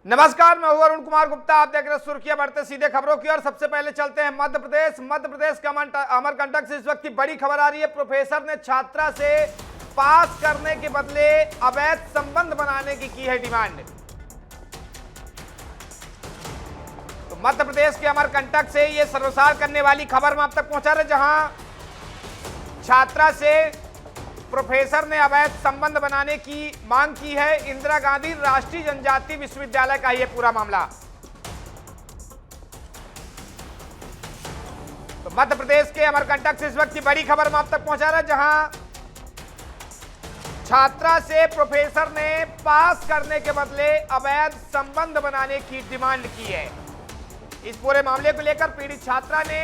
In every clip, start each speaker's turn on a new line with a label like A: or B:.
A: नमस्कार, मैं हूं अरुण कुमार गुप्ता। आप देख रहे हैं सुर्खियां बढ़ते सीधे खबरों की। और सबसे पहले चलते हैं मध्य प्रदेश के अमरकंटक से इस वक्त की बड़ी खबर आ रही है। प्रोफेसर ने छात्रा से पास करने के बदले अवैध संबंध बनाने की है डिमांड। तो मध्य प्रदेश के अमरकंटक से ये सर्वसार करने वाली खबर में आप तक पहुंचा रहे, जहां छात्रा से प्रोफेसर ने अवैध संबंध बनाने की मांग की है। इंदिरा गांधी राष्ट्रीय जनजाति विश्वविद्यालय का यह पूरा मामला। तो मध्य प्रदेश के अमरकंटक से इस वक्त की बड़ी खबर में आप तक पहुंचा रहा है, जहां छात्रा से प्रोफेसर ने पास करने के बदले अवैध संबंध बनाने की डिमांड की है। इस पूरे मामले को लेकर पीड़ित छात्रा ने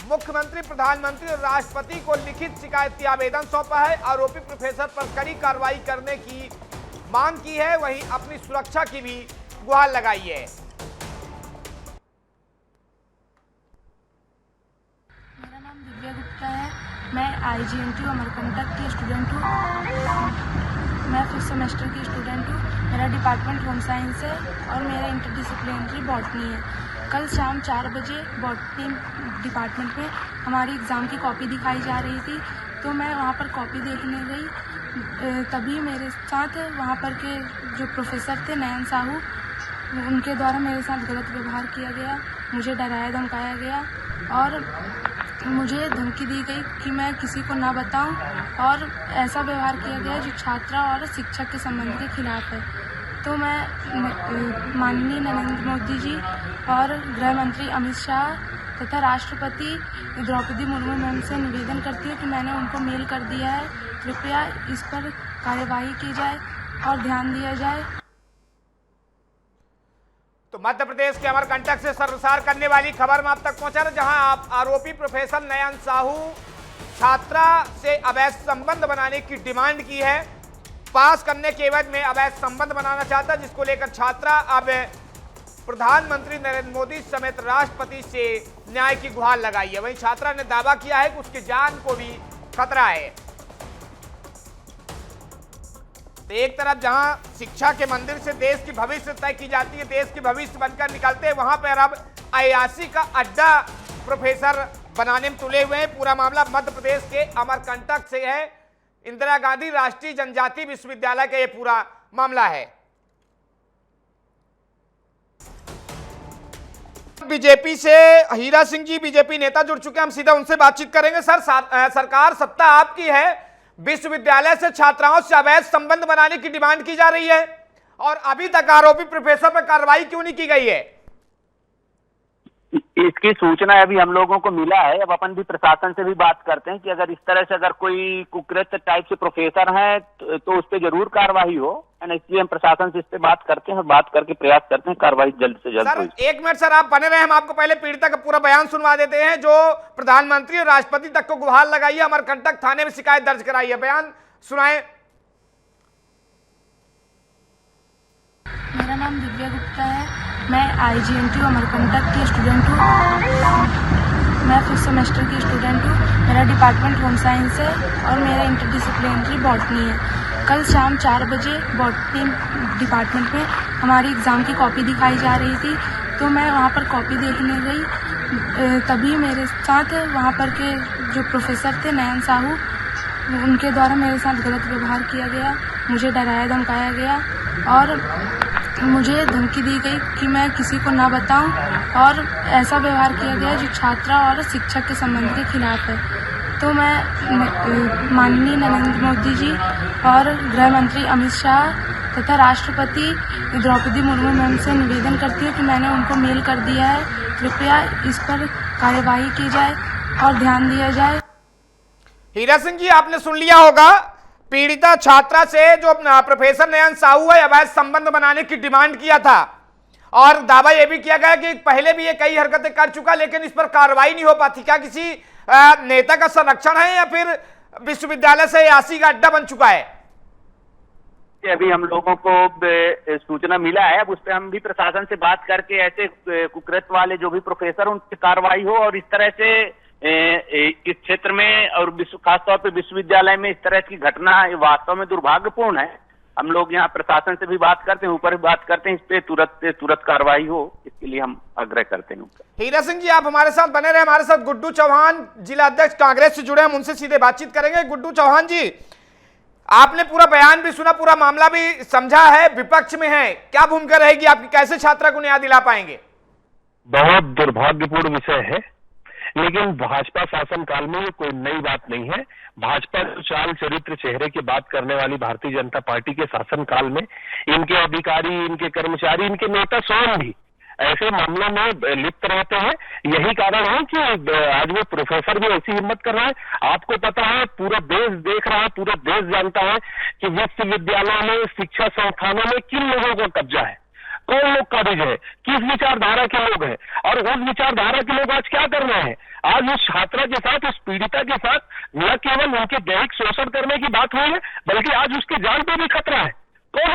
A: मुख्यमंत्री, प्रधानमंत्री और राष्ट्रपति को लिखित शिकायती आवेदन सौंपा है। आरोपी प्रोफेसर पर कड़ी कार्रवाई करने की मांग की है, वहीं अपनी सुरक्षा की भी गुहार लगाई है।
B: मेरा नाम दिव्या गुप्ता है। मैं IGNTU अमरकंटक की स्टूडेंट हूँ। मैं 5th सेमेस्टर की स्टूडेंट हूँ। मेरा डिपार्टमेंट होम साइंस है और मेरा इंटरडिसिप्लिनरी बॉटनी है। कल शाम 4 बजे बॉटनी डिपार्टमेंट में हमारी एग्ज़ाम की कॉपी दिखाई जा रही थी, तो मैं वहाँ पर कॉपी देखने गई। तभी मेरे साथ वहाँ पर के जो प्रोफेसर थे, नयन साहू, उनके द्वारा मेरे साथ गलत व्यवहार किया गया। मुझे डराया धमकाया गया और मुझे धमकी दी गई कि मैं किसी को ना बताऊं, और ऐसा व्यवहार किया गया जो छात्रा और शिक्षक के संबंध के खिलाफ है। तो मैं माननीय नरेंद्र मोदी जी और गृह मंत्री अमित शाह तथा राष्ट्रपति द्रौपदी मुर्मू मैम से निवेदन करती हूँ कि मैंने उनको मेल कर दिया है। कृपया इस पर कार्यवाही की जाए और ध्यान दिया जाए।
A: तो मध्य प्रदेश के अमरकंटक से सर्वसार करने वाली खबर में आप तक पहुंचा रहे, जहां आप आरोपी प्रोफेसर नयन साहू छात्रा से अवैध संबंध बनाने की डिमांड की है। पास करने के एवज में अवैध संबंध बनाना चाहता, जिसको लेकर छात्रा अब प्रधानमंत्री नरेंद्र मोदी समेत राष्ट्रपति से न्याय की गुहार लगाई है। वहीं छात्रा ने दावा किया है कि उसकी जान को भी खतरा है। तो एक तरफ जहां शिक्षा के मंदिर से देश की भविष्य तय की जाती है, देश की भविष्य बनकर निकलते हैं, वहां पर अब अयाशी का अड्डा प्रोफेसर बनाने में तुले हुए हैं। पूरा मामला मध्य प्रदेश के अमरकंटक से है। इंदिरा गांधी राष्ट्रीय जनजाति विश्वविद्यालय का यह पूरा मामला है। बीजेपी से हीरा सिंह जी, बीजेपी नेता जुड़ चुके हैं, हम सीधा उनसे बातचीत करेंगे। सर, सरकार सत्ता आपकी है, विश्वविद्यालय से छात्राओं से अवैध संबंध बनाने की डिमांड की जा रही है, और अभी तक आरोपी प्रोफेसर पर कार्रवाई क्यों नहीं की गई है?
C: इसकी सूचना अभी हम लोगों को मिला है। अब अपन भी प्रशासन से भी बात करते हैं कि अगर इस तरह से अगर कोई कुकृत्य टाइप से प्रोफेसर है तो उस पर जरूर कार्रवाई हो, इसलिए हम प्रशासन से इस पे बात करते हैं, बात करके प्रयास करते हैं कार्रवाई जल्द से जल्द हो।
A: सर, 1 मिनट सर, आप बने रहे, हम आपको पहले पीड़िता का पूरा बयान सुनवा देते हैं, जो प्रधानमंत्री और राष्ट्रपति तक को गुहार लगाई है, अमरकंटक थाने में शिकायत दर्ज कराई है। बयान सुनाए।
B: मेरा नाम दिव्या गुप्ता है। मैं IGNTU अमरकंटक की स्टूडेंट हूँ। मैं 5th सेमेस्टर की स्टूडेंट हूँ। मेरा डिपार्टमेंट होम साइंस है और मेरा इंटरडिसिप्लिनरी बॉटनी है। कल शाम 4 बजे बॉटनी डिपार्टमेंट में हमारी एग्ज़ाम की कॉपी दिखाई जा रही थी, तो मैं वहाँ पर कॉपी देखने गई। तभी मेरे साथ वहाँ पर के जो प्रोफेसर थे, नयन साहू, उनके द्वारा मेरे साथ गलत व्यवहार किया गया। मुझे डराया धमकाया गया और मुझे धमकी दी गई कि मैं किसी को ना बताऊं, और ऐसा व्यवहार किया गया जो छात्रा और शिक्षक के संबंध के खिलाफ है। तो मैं माननीय नरेंद्र मोदी जी और गृह मंत्री अमित शाह तथा राष्ट्रपति द्रौपदी मुर्मू मैम से निवेदन करती हूँ कि मैंने उनको मेल कर दिया है। कृपया इस पर कार्यवाही की जाए और ध्यान दिया जाए।
A: हीरा सिंह जी, आपने सुन लिया होगा, पीड़िता छात्रा से जो प्रोफेसर नयन साहू है अवैध संबंध बनाने की डिमांड किया था, और दावा यह भी किया गया कि पहले भी ये कई हरकतें कर चुका, लेकिन इस पर कार्रवाई नहीं हो पाती। क्या किसी नेता का संरक्षण है, या फिर विश्वविद्यालय से अयाशी का अड्डा बन चुका है?
C: अभी हम लोगों को सूचना मिला है, अब उस पर हम भी प्रशासन से बात करके ऐसे कुकृत्य वाले जो भी प्रोफेसर उन पर कार्रवाई हो, और इस तरह से इस क्षेत्र में और खासतौर पे विश्वविद्यालय में इस तरह की घटना वास्तव में दुर्भाग्यपूर्ण है। हम लोग यहाँ प्रशासन से भी बात करते हैं, ऊपर भी बात करते हैं, इस पे तुरंत कार्रवाई हो, इसके लिए हम आग्रह करते हैं।
A: हीरा सिंह जी, आप हमारे साथ बने रहे। हमारे साथ गुड्डू चौहान जिला अध्यक्ष कांग्रेस से जुड़े, हम उनसे सीधे बातचीत करेंगे। गुड्डू चौहान जी, आपने पूरा बयान भी सुना, पूरा मामला भी समझा है, विपक्ष में है, क्या भूमिका रहेगी आपकी, कैसे छात्रा को न्याय दिला पाएंगे?
D: बहुत दुर्भाग्यपूर्ण विषय है, लेकिन भाजपा शासन काल में ये कोई नई बात नहीं है। भाजपा चाल चरित्र चेहरे की बात करने वाली भारतीय जनता पार्टी के शासन काल में इनके अधिकारी, इनके कर्मचारी, इनके नेता स्वयं भी ऐसे मामलों में लिप्त रहते हैं। यही कारण है कि आज वो प्रोफेसर भी ऐसी हिम्मत कर रहा है। आपको पता है, पूरा देश देख रहा है, पूरा देश जानता है कि विश्वविद्यालयों में, शिक्षा संस्थानों में किन लोगों का कब्जा है, कौन लोग काबिज है, किस विचारधारा के लोग हैं, और उस विचारधारा के लोग आज क्या कर रहे हैं। आज उस छात्रा के साथ, उस पीड़िता के साथ न केवल उनके दैहिक शोषण करने की बात हुई है, बल्कि आज उसके जान पे भी खतरा है। कौन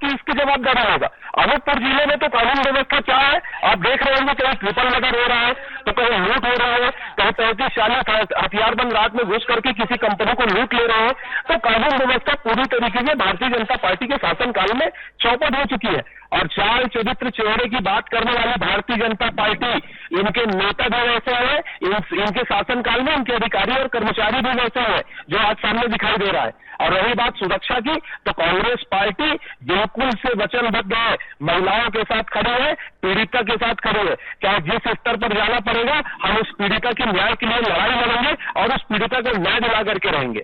D: इसकी जवाबदारी होगा? अनूपपुर जिले में तो कानून व्यवस्था क्या है आप देख रहे होंगे। कहीं ट्रिपल मर्डर हो रहा है, तो कहीं लूट हो रहा है, कहीं 35-40 हथियारबंद रात में घुस करके किसी कंपनी को लूट ले रहे हैं। तो कानून व्यवस्था पूरी तरीके से भारतीय जनता पार्टी के शासनकाल में चौपट हो चुकी है। और चाल चरित्र चेहरे की बात करने वाली भारतीय जनता पार्टी, इनके नेता भी वैसे हैं, इनके शासनकाल में इनके अधिकारी और कर्मचारी भी वैसे हैं जो आज सामने दिखाई दे रहा है। और रही बात सुरक्षा की, तो कांग्रेस पार्टी बिल्कुल से वचनबद्ध है, महिलाओं के साथ खड़ी है, पीड़िता के साथ खड़ी है। चाहे जिस स्तर पर जाना पड़ेगा, हम उस पीड़िता के न्याय के लिए लड़ाई लड़ेंगे और उस पीड़िता को न्याय दिला करके रहेंगे।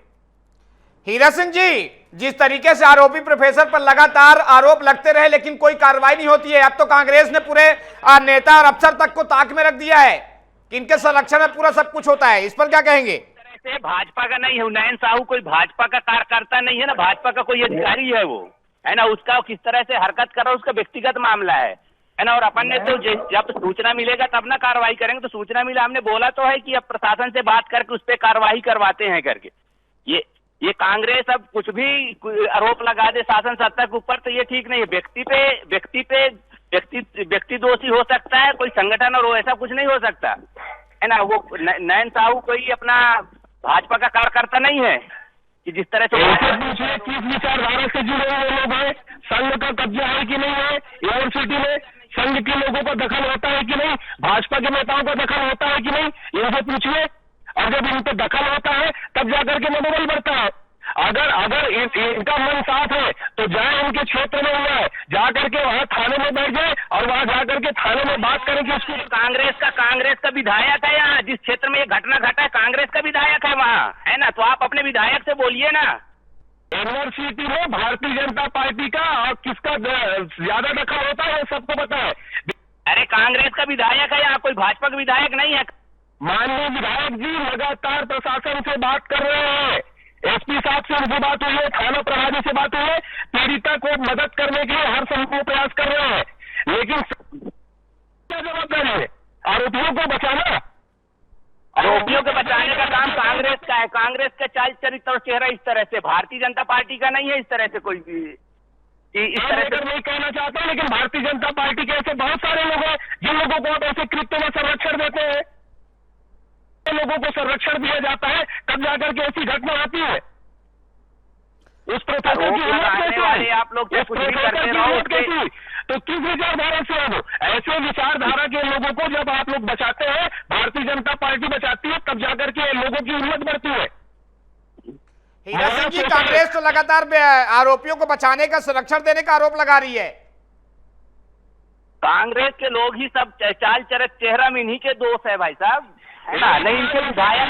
A: हीरा सिंह जी, जिस तरीके से आरोपी प्रोफेसर पर लगातार आरोप लगते रहे लेकिन कोई कार्रवाई नहीं होती है, अब तो कांग्रेस ने पूरे नेता और अफसर तक को ताक में रख दिया है कि इनके संरक्षण में पूरा सब कुछ होता है, इस पर क्या कहेंगे?
C: भाजपा का नहीं है नयन साहू, कोई भाजपा का कार्यकर्ता नहीं है ना, भाजपा का कोई अधिकारी है वो, है ना। उसका किस तरह से हरकत कर रहा है उसका व्यक्तिगत मामला है ना। और अपन ने तो जब सूचना मिलेगा तब ना कार्रवाई करेंगे। तो सूचना मिला, हमने बोला तो है कि अब प्रशासन से बात करके उस पर कार्रवाई करवाते हैं करके। ये कांग्रेस अब कुछ भी आरोप लगा दे शासन सत्ता के ऊपर, तो ये ठीक नहीं है। व्यक्ति दोषी हो सकता है, कोई संगठन और ऐसा कुछ नहीं हो सकता, है ना। वो नयन साहू कोई अपना भाजपा का कार्यकर्ता नहीं है कि जिस तरह से
D: किस विचारधारा से जुड़े हुए लोग हैं, संघ का कब्जा है कि नहीं है यूनिवर्सिटी में, संघ के लोगों का दखल होता है कि नहीं, भाजपा के नेताओं का दखल होता है कि नहीं, इनसे पूछिए। और जब इन पे दखल होता है तब जाकर के मनोबल बढ़ता है। अगर इनका मन साफ है तो जाए, इनके क्षेत्र में हुआ है, जाकर के वहां थाने में बैठ जाए और वहां जाकर के थाने में बात करें कि उसकी कांग्रेस का विधायक है यहाँ, जिस क्षेत्र में ये घटना घटा है कांग्रेस का विधायक है वहाँ, है ना। तो आप अपने विधायक से बोलिए ना। यूनिवर्सिटी में भारतीय जनता पार्टी का और किसका ज्यादा दखल होता है सबको पता है। अरे कांग्रेस का विधायक है यहाँ, कोई भाजपा का विधायक नहीं है। माननीय विधायक जी लगातार प्रशासन से बात कर रहे हैं, एसपी साहब से उनसे बात हुई है, थाना प्रभारी से बात हुई है, पीड़िता को मदद करने के लिए हर संभव प्रयास कर रहे हैं, लेकिन क्या जवाबदारी है आरोपियों को बचाना? आरोपियों को बचाने का काम कांग्रेस का है। कांग्रेस का चाल चरित्र और चेहरा इस तरह से, भारतीय जनता पार्टी का नहीं है इस तरह से। कोई इस तरह से नहीं कहना चाहता, लेकिन भारतीय जनता पार्टी के ऐसे बहुत सारे लोग हैं जिन लोगों को आप ऐसे कृत्य में संरक्षण देते हैं। लोगों को संरक्षण दिया जाता है तब जाकर के ऐसी घटना होती है। उस प्रोफेसर की हिम्मत कैसी है? आप लोग उस प्रोफेसर की हिम्मत कैसी है? तो किस विचारधारा से है वो? ऐसे विचारधारा के लोगों को जब आप लोग बचाते हैं, भारतीय जनता पार्टी बचाती है, तब जाकर के लोगों की हिम्मत बढ़ती है।
A: हीरा सिंह जी, कांग्रेस तो लगातार आरोपियों को बचाने का, संरक्षण देने का आरोप लगा रही है। कांग्रेस के लोग ही सब चाल चरित्र चेहरा में इन्हीं के दोष है भाई साहब, है ना। नहीं, इनके विधायक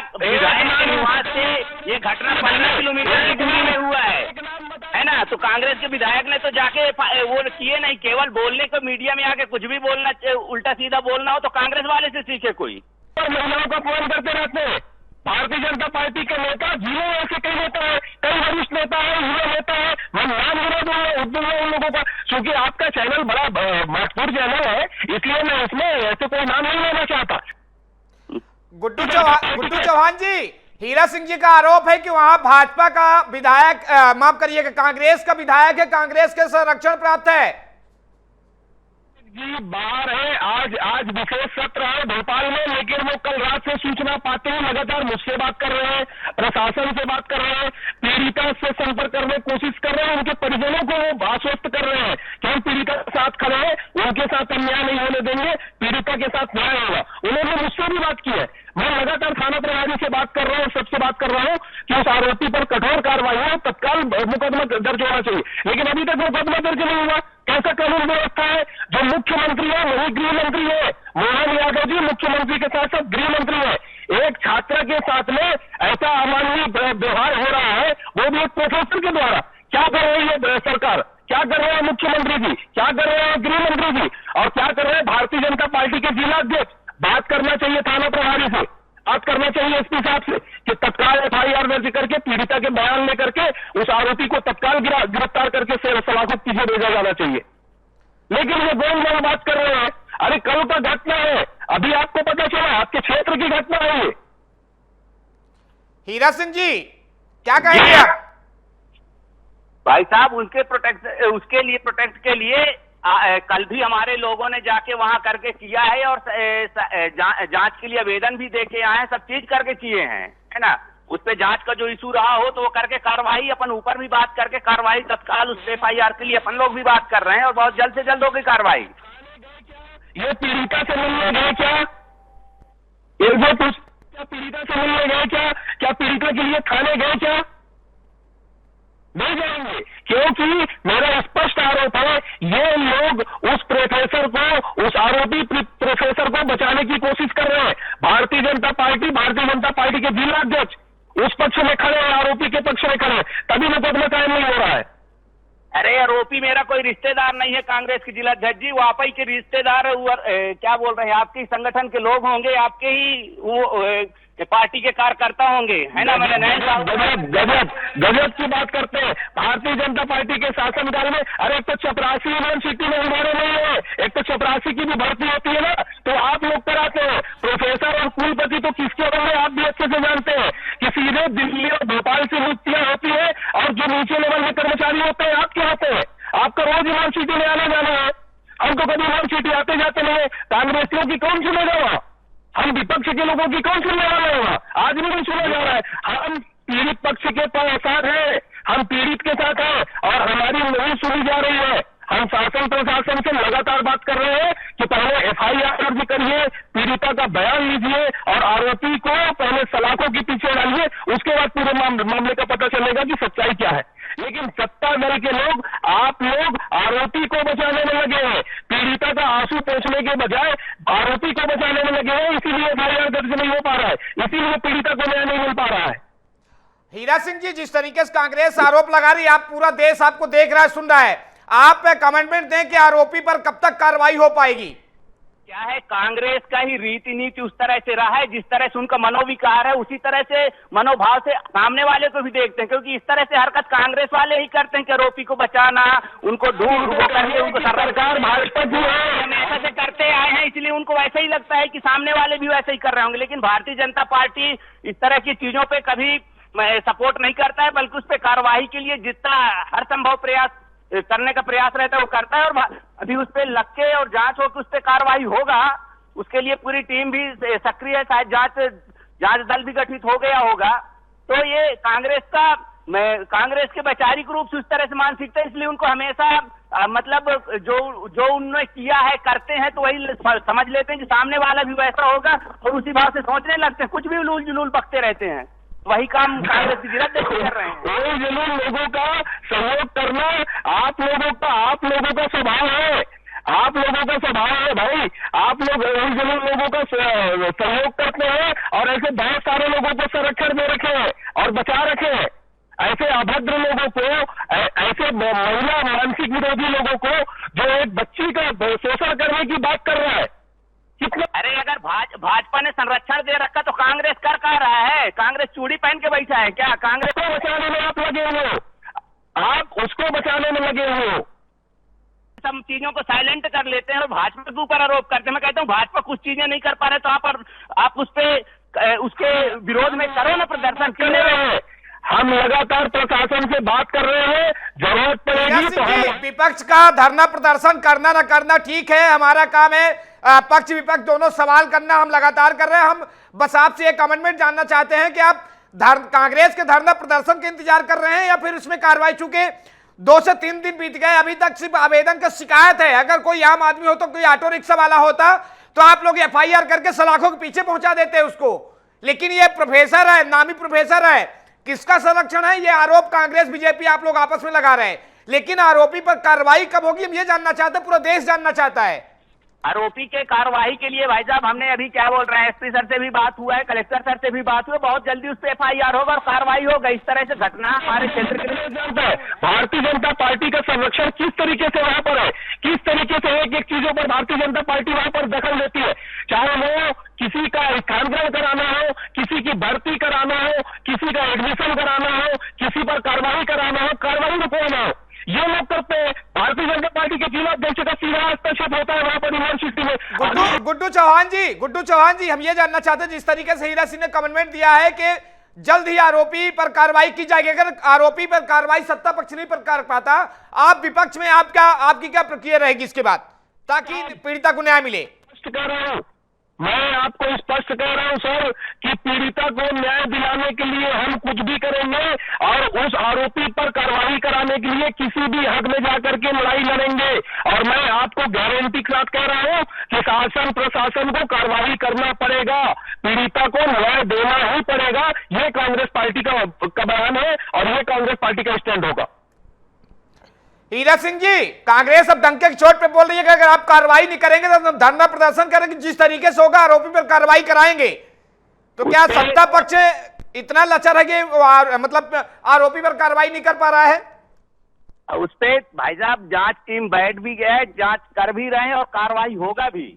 A: के निवास से ये घटना 15 किलोमीटर की दूरी में हुआ है ना। तो कांग्रेस के विधायक ने तो जाके वो किए नहीं, केवल बोलने को, मीडिया में आके कुछ भी बोलना, उल्टा सीधा बोलना हो तो कांग्रेस वाले से सीखे कोई। और महिलाओं का अपमान करते रहते हैं। भारतीय जनता पार्टी के नेता जिले ऐसे कई नेता है, कई वरिष्ठ नेता है, युवा नेता है, मैं नाम गिना दूंगा उन लोगों का, क्योंकि आपका चैनल बड़ा महत्वपूर्ण चैनल है, इसलिए मैं इसमें ऐसे कोई नाम नहीं लेना चाहता। गुड्डू चौहान जी, हीरा सिंह जी का आरोप है कि वहां भाजपा का विधायक, माफ करिएगा, कांग्रेस का विधायक है, कांग्रेस के संरक्षण प्राप्त है।
D: जी बाहर है, आज विशेष सत्र है भोपाल में, लेकिन वो कल रात से सूचना पाते हैं लगातार मुझसे बात कर रहे हैं, प्रशासन से बात कर रहे हैं, पीड़िता से संपर्क करने की कोशिश कर रहे हैं, उनके परिजनों को वो आश्वस्त कर रहे हैं कि हम पीड़िता के साथ खड़े हैं, उनके साथ अन्याय नहीं होने देंगे, पीड़िता के साथ न्याय होगा। उन्होंने मुझसे भी बात की है, मैं लगातार थाना प्रभारी से बात कर रहा हूँ, सबसे बात कर रहा हूँ कि उस आरोपी पर कठोर कार्रवाई हो, तत्काल मुकदमा दर्ज होना चाहिए, लेकिन अभी तक मुकदमा दर्ज नहीं हुआ। कैसा कानून व्यवस्था है? जो मुख्यमंत्री है वही गृह मंत्री है, मोहन यादव जी मुख्यमंत्री के साथ साथ गृह मंत्री है। एक छात्रा के साथ में ऐसा अमानवीय व्यवहार हो रहा है, वो भी एक प्रोफेसर के द्वारा। क्या कर रही है सरकार, क्या कर रहे हैं मुख्यमंत्री जी, क्या कर रहे हैं गृह मंत्री जी, और क्या कर रहे हैं भारतीय जनता पार्टी के जिला अध्यक्ष? बात करना चाहिए थाना प्रभारी से, बात करना चाहिए एसपी साहब से कि तत्काल FIR दर्ज करके पीड़िता के बयान लेकर के उस आरोपी को तत्काल गिरफ्तार करके सलाखत पीछे भेजा जाना चाहिए। लेकिन ये गोल बात कर रहे हैं। अरे कल का घटना है, अभी आपको पता चला, आपके क्षेत्र की घटना है ये।
A: हीरा सिंह जी क्या कहेंगे आप?
C: भाई साहब उसके लिए प्रोटेक्ट के लिए कल भी हमारे लोगों ने जाके वहां करके किया है, और जांच के लिए आवेदन भी देके आए हैं, सब चीज करके किए हैं, है ना। उस पे जांच का जो इशू रहा हो तो वो करके कार्रवाई, अपन ऊपर भी बात करके कार्रवाई तत्काल उस FIR के लिए अपन लोग भी बात कर रहे हैं, और बहुत जल्द से जल्द होगी कार्रवाई।
D: ये पीड़िता से मिलने गए क्या? क्या पीड़िता से मिलने गए क्या? क्या पीड़िता के लिए थाने गए क्या? नहीं जाएंगे, क्योंकि मेरा स्पष्ट आरोप है ये लोग उस प्रोफेसर को, उस आरोपी प्रोफेसर को बचाने की कोशिश कर रहे हैं। भारतीय जनता पार्टी के जिला अध्यक्ष उस पक्ष में खड़े हैं, आरोपी के पक्ष में खड़े हैं, तभी मुकदमा कायम नहीं हो रहा है।
C: अरे आरोपी मेरा कोई रिश्तेदार नहीं है, कांग्रेस के जिला अध्यक्ष जी, वो आप ही के रिश्तेदार क्या बोल रहे हैं, आपके संगठन के लोग होंगे, आपके ही वो पार्टी के कार्यकर्ता होंगे, है ना। मैंने
D: गजब की बात करते हैं भारतीय जनता पार्टी के शासनकाल में। अरे एक तो चपरासी यूनिवर्सिटी में हमारे नहीं है, एक तो चपरासी की भी भर्ती होती है ना, तो आप लोग कराते हैं। प्रोफेसर और कुलपति तो किसके बने आप भी अच्छे से जानते हैं कि सीधे दिल्ली और भोपाल से नियुक्तियां होती है, और जो नीचे लेवल के कर्मचारी होते हैं आपके होते हैं। आपका रोज यूनिवर्सिटी में आना जाना है, हमको कभी यूनिवर्सिटी आते जाते नहीं है। कांग्रेसियों की कौन सुनेगा वहां? हम विपक्ष के लोगों की कौन सुनने वाला है वहां? आज भी नहीं सुना जा रहा है। हम पीड़ित पक्ष के साथ हैं, हम पीड़ित के साथ हैं, और हमारी नहीं सुनी जा रही है। हम शासन प्रशासन से लगातार बात कर रहे हैं कि पहले FIR दर्ज करिए, पीड़िता का बयान लीजिए, और आरोपी को पहले सलाखों के पीछे डालिए, उसके बाद पूरे मामले का पता चलेगा कि सच्चाई क्या है। लेकिन सत्ता दल के लोग, आप लोग आरोपी को बचाने में लगे हैं, पीड़िता का आंसू पोंछने के बजाय आरोपी को बचाने में लगे हैं, इसीलिए FIR दर्ज नहीं हो पा रहा है, इसीलिए पीड़िता को न्याय नहीं मिल पा रहा है।
A: हीरा सिंह जी, जिस तरीके से कांग्रेस आरोप लगा रही है, आप पूरा देश आपको देख रहा है, सुन रहा है, आप कमेंटमेंट दें कि आरोपी पर कब तक कार्रवाई हो पाएगी?
C: क्या है, कांग्रेस का ही रीति नीति उस तरह से रहा है, जिस तरह से उनका मनोविकार है, उसी तरह से मनोभाव से सामने वाले को भी देखते हैं, क्योंकि इस तरह से हरकत कांग्रेस वाले ही करते हैं कि आरोपी को बचाना, उनको ढूंढ करके उनको सरकार भाजपा जो है हमेशा से करते आए हैं, इसलिए उनको वैसे ही लगता है कि सामने वाले भी वैसे ही कर रहे होंगे। लेकिन भारतीय जनता पार्टी इस तरह की चीजों पे कभी सपोर्ट नहीं करता है, बल्कि उस पर कार्रवाई के लिए जितना हर संभव प्रयास करने का प्रयास रहता है वो करता है, और अभी उस पर लग के और जांच होकर उस पर कार्रवाई होगा, उसके लिए पूरी टीम भी सक्रिय है, शायद जांच दल भी गठित हो गया होगा। तो ये कांग्रेस के वैचारिक रूप से उस तरह से मानसिकता, इसलिए उनको हमेशा मतलब जो उन्होंने किया है करते हैं, तो वही समझ लेते हैं कि सामने वाला भी वैसा होगा, और उसी भाव से सोचने लगते हैं, कुछ भी उलूल जुलूल बकते रहते हैं। वही काम कांग्रेस की जिला अध्यक्ष कर रहे हैं।
D: लोगों का सहयोग करना आप लोगों का स्वभाव है, आप लोगों का स्वभाव है भाई। आप लोग लोगों का सहयोग करते हैं, और ऐसे बहुत सारे लोगों को संरक्षण दे रखे हैं और बचा रखे हैं। ऐसे अभद्र लोगों को, ऐसे महिला मानसिक विरोधी लोगों को, जो एक बच्ची का शोषण करने की बात कर रहा है,
C: अरे अगर भाजपा ने संरक्षण दे रखा तो कांग्रेस कर कह रहा है? कांग्रेस चूड़ी पहन के बैठा है क्या? कांग्रेस
D: को बचाने में आप लगे हो, आप उसको बचाने में लगे हो।
C: सब चीजों को साइलेंट कर लेते हैं और भाजपा के ऊपर आरोप करते हैं। मैं कहता हूँ भाजपा कुछ चीजें नहीं कर पा रहे तो आप उस पे उसके विरोध में करो ना प्रदर्शन।
D: कर रहे हैं, हम लगातार प्रशासन से बात कर रहे हैं, जरूरत पड़ेगी तो हम
A: विपक्ष का धरना प्रदर्शन करना ना करना ठीक है, हमारा काम है पक्ष विपक्ष दोनों सवाल करना, हम लगातार कर रहे हैं। हम बस आपसे एक कमेंटमेंट जानना चाहते हैं कि आप कांग्रेस के धरना प्रदर्शन के इंतजार कर रहे हैं या फिर उसमें कार्रवाई, चूंकि 2 से 3 दिन बीत गए, अभी तक सिर्फ आवेदन का शिकायत है। अगर कोई आम आदमी हो तो कोई ऑटो रिक्शा वाला होता तो आप लोग FIR करके सलाखों के पीछे पहुंचा देते उसको, लेकिन ये प्रोफेसर है, नामी प्रोफेसर है, किसका संरक्षण है? ये आरोप कांग्रेस बीजेपी आप लोग आपस में लगा रहे हैं, लेकिन आरोपी पर कार्रवाई कब होगी हम ये जानना चाहते हैं, पूरा देश जानना चाहता है।
C: आरोपी के कार्रवाई के लिए भाई साहब हमने अभी क्या बोल रहे हैं, SP सर से भी बात हुआ है, कलेक्टर सर से भी बात हुई है, बहुत जल्दी उस पर FIR होगा और कार्रवाई होगा। इस तरह से घटना हमारे क्षेत्र के लिए
D: जानता है भारतीय जनता पार्टी का संरक्षण किस तरीके से वहां पर है, किस तरीके से एक एक चीजों पर भारतीय जनता पार्टी वहां पर दखल लेती है, चाहे वो किसी का स्थानांतरण कराना हो, किसी की भर्ती कराना हो, किसी का एडमिशन कराना हो, किसी पर कार्रवाई कराना हो, कार्रवाई रुकवाना हो, ये लोग करते हैं। भारतीय जनता पार्टी के जिला अध्यक्ष का सीधा हस्तक्षेप होता है वहां पर यूनिवर्सिटी में।
A: गुड्डू चौहान जी हम ये जानना चाहते हैं, जिस तरीके से हीरा सिंह ने कमेंटमेंट दिया है कि जल्द ही आरोपी पर कार्रवाई की जाएगी, अगर आरोपी पर कार्रवाई सत्ता पक्ष नहीं पर कर पाता, आप विपक्ष में आपकी क्या प्रक्रिया रहेगी इसके बाद, ताकि पीड़िता को न्याय मिले?
D: स्पष्ट कह रहा हूं, मैं आपको स्पष्ट कह रहा हूं सर कि पीड़िता को न्याय दिलाने के लिए हम कुछ भी करेंगे और उस आरोपी पर कार्रवाई कराने के लिए किसी भी हद में जाकर के लड़ाई लड़ेंगे। और मैं आपको गारंटी के साथ कह रहा हूं कि शासन प्रशासन को कार्रवाई करना पड़ेगा, पीड़िता को न्याय देना ही पड़ेगा। ये कांग्रेस पार्टी का बयान है और ये कांग्रेस पार्टी का स्टैंड होगा।
A: हीरा सिंह जी, कांग्रेस अब डंके की चोट पे बोल रही है कि अगर आप कार्रवाई नहीं करेंगे तो हम धरना प्रदर्शन करेंगे, जिस तरीके से होगा आरोपी पर कार्रवाई कराएंगे। तो क्या सत्ता पक्ष इतना लचर है कि मतलब आरोपी पर कार्रवाई नहीं कर पा रहा है?
C: उस पे भाई साहब जांच टीम बैठ भी गया है, जांच कर भी रहे हैं और कार्रवाई होगा भी।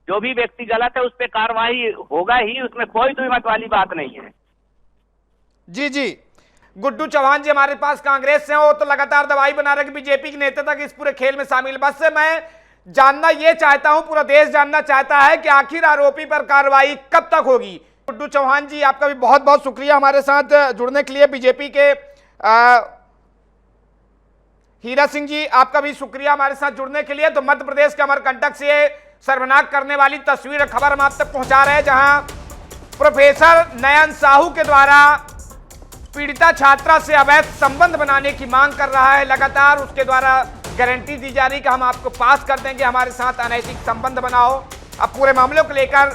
C: जो भी व्यक्ति गलत है उस पे कार्रवाई होगा ही, उसमें कोई दुविमत वाली बात नहीं है।
A: जी गुड्डू चौहान जी हमारे पास कांग्रेस से हो तो लगातार दवाई बना रहे कि बीजेपी के नेता तक इस पूरे खेल में शामिल। बस से मैं जानना ये चाहता हूं, पूरा देश जानना चाहता है कि आखिर आरोपी पर कार्रवाई कब तक होगी। गुड्डू चौहान जी आपका भी बहुत बहुत शुक्रिया हमारे साथ जुड़ने के लिए। बीजेपी के हीरा सिंह जी आपका भी शुक्रिया हमारे साथ जुड़ने के लिए। तो मध्य प्रदेश के अमरकंटक से शर्मनाक करने वाली तस्वीर खबर हम आप तक पहुंचा रहे हैं, जहां प्रोफेसर नयन साहू के द्वारा पीड़िता छात्रा से अवैध संबंध बनाने की मांग कर रहा है। लगातार उसके द्वारा गारंटी दी जा रही कि हम आपको पास कर देंगे, हमारे साथ अनैतिक संबंध बनाओ। अब पूरे मामले को लेकर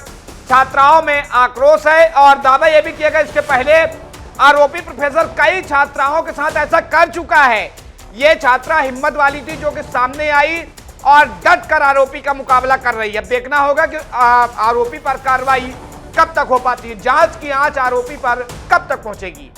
A: छात्राओं में आक्रोश है और दावा यह भी किया गया इसके पहले आरोपी प्रोफेसर कई छात्राओं के साथ ऐसा कर चुका है। ये छात्रा हिम्मत वाली थी जो कि सामने आई और डट कर आरोपी का मुकाबला कर रही है। अब देखना होगा कि आरोपी पर कार्रवाई कब तक हो पाती है, जांच की आंच आरोपी पर कब तक पहुंचेगी।